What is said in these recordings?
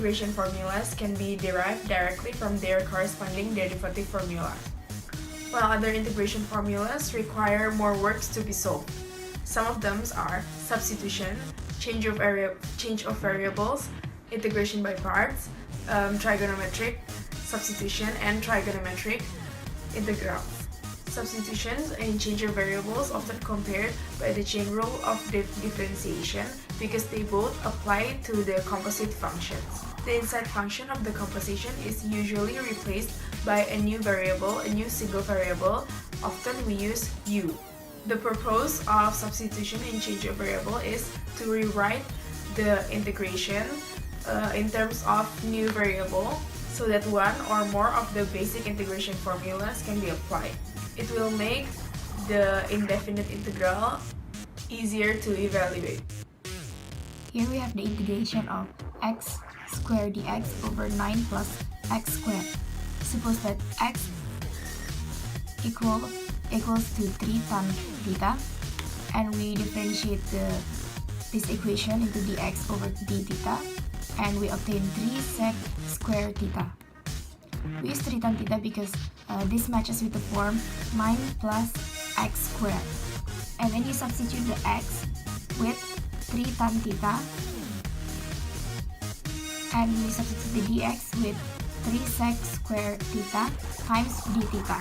integration formulas can be derived directly from their corresponding derivative formula, while other integration formulas require more works to be solved. Some of them are substitution, change of variables, integration by parts, trigonometric substitution, and trigonometric integrals. Substitutions and change of variables often compared by the chain rule of differentiation because they both apply to the composite functions. The inside function of the composition is usually replaced by a new variable, a new single variable. Often we use u. The purpose of substitution and change of variable is to rewrite the integration in terms of new variable so that one or more of the basic integration formulas can be applied. It will make the indefinite integral easier to evaluate. Here we have the integration of x squared dx over 9 plus x squared. Suppose that x equals to 3 times theta, and we differentiate this equation into dx over d theta, and we obtain 3 sec squared theta. We use 3 times theta because this matches with the form 9 plus x squared. And then you substitute the x with 3 times theta, and we substitute the dx with 3 sec squared theta times d theta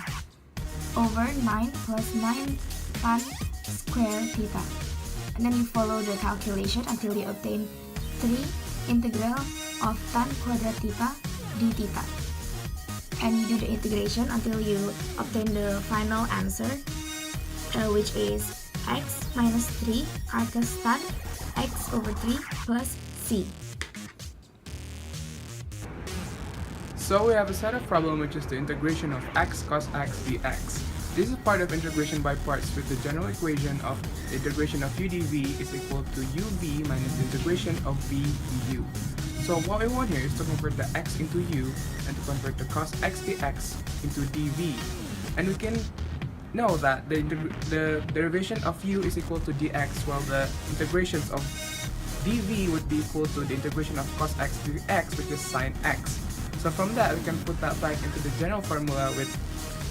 over 9 plus 9 tan squared theta. And then you follow the calculation until you obtain 3 integral of tan quadrat theta d theta. And you do the integration until you obtain the final answer, which is x minus 3 arcus tan x over 3 plus c. So we have a set of problem which is the integration of x cos x dx. This is part of integration by parts with the general equation of the integration of u dv is equal to ub minus the integration of v du. So what we want here is to convert the x into u and to convert the cos x dx into dv. And we can know that the derivation of u is equal to dx, while the integrations of dv would be equal to the integration of cos x dx, which is sine x. So from that, we can put that back into the general formula with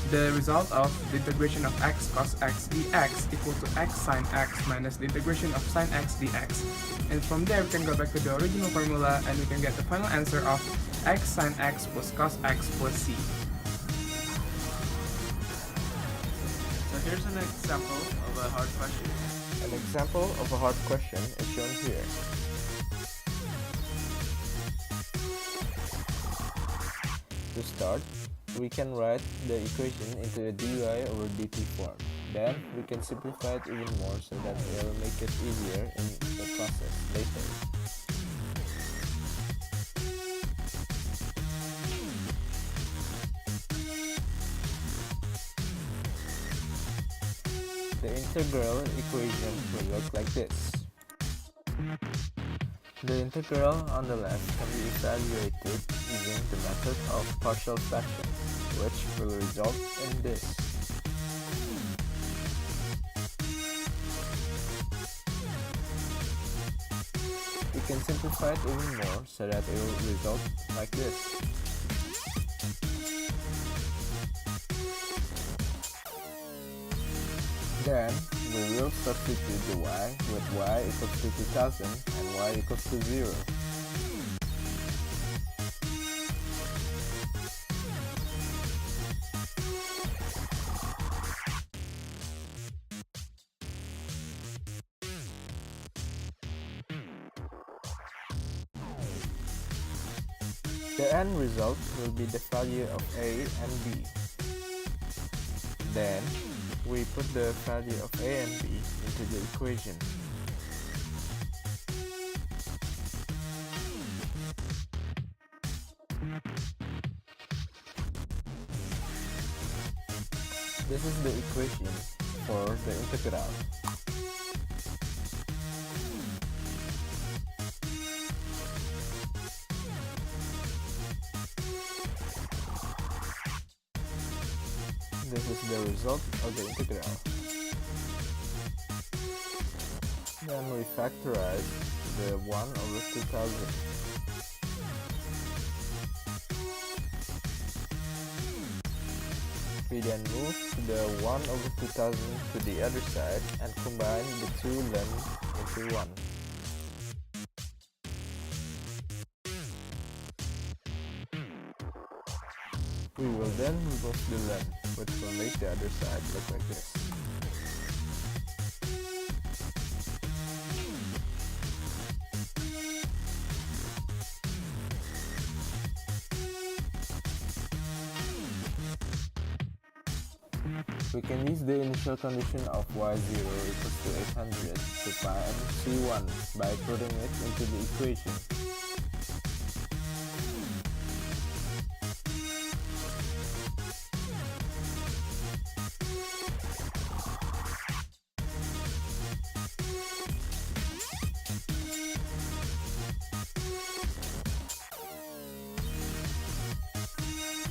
the result of the integration of x cos x dx equal to x sine x minus the integration of sine x dx. And from there, we can go back to the original formula and we can get the final answer of x sine x plus cos x plus c. So here's an example of a hard question. An example of a hard question is shown here. To start, we can write the equation into a dy over dt form. Then, we can simplify it even more so that it will make it easier in the process later. The integral equation will look like this. The integral on the left can be evaluated using the method of partial fractions, which will result in this. We can simplify it even more so that it will result like this. Then, we will substitute the y with y equals to 2000 and y equals to 0. The end result will be the value of a and b. Then, we put the value of a and b into the equation. This is the equation for the integral. This is the result of the integral. Then we factorize the 1 over 2000. We then move the 1 over 2000 to the other side and combine the two lengths into one. We will then remove the length, which will make the other side look like this. We can use the initial condition of y0 equals to 800 to find c1 by putting it into the equation.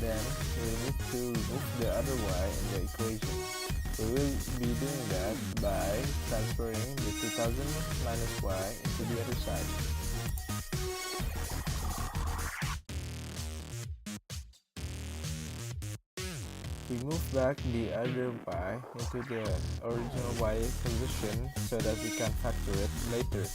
Then we need to remove the other y in the equation. We will be doing that by transferring the 2000 minus y into the other side. We move back the other y into the original y position so that we can factor it later.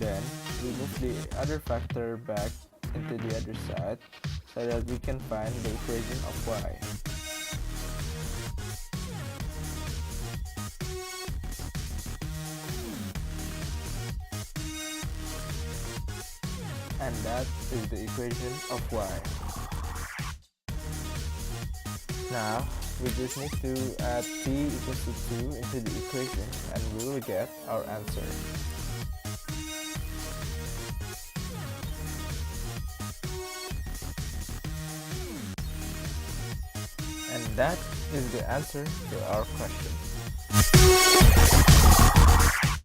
Then, we move the other factor back into the other side so that we can find the equation of y. And that is the equation of y. Now, we just need to add t equals to 2 into the equation and we will get our answer. And that is the answer to our question.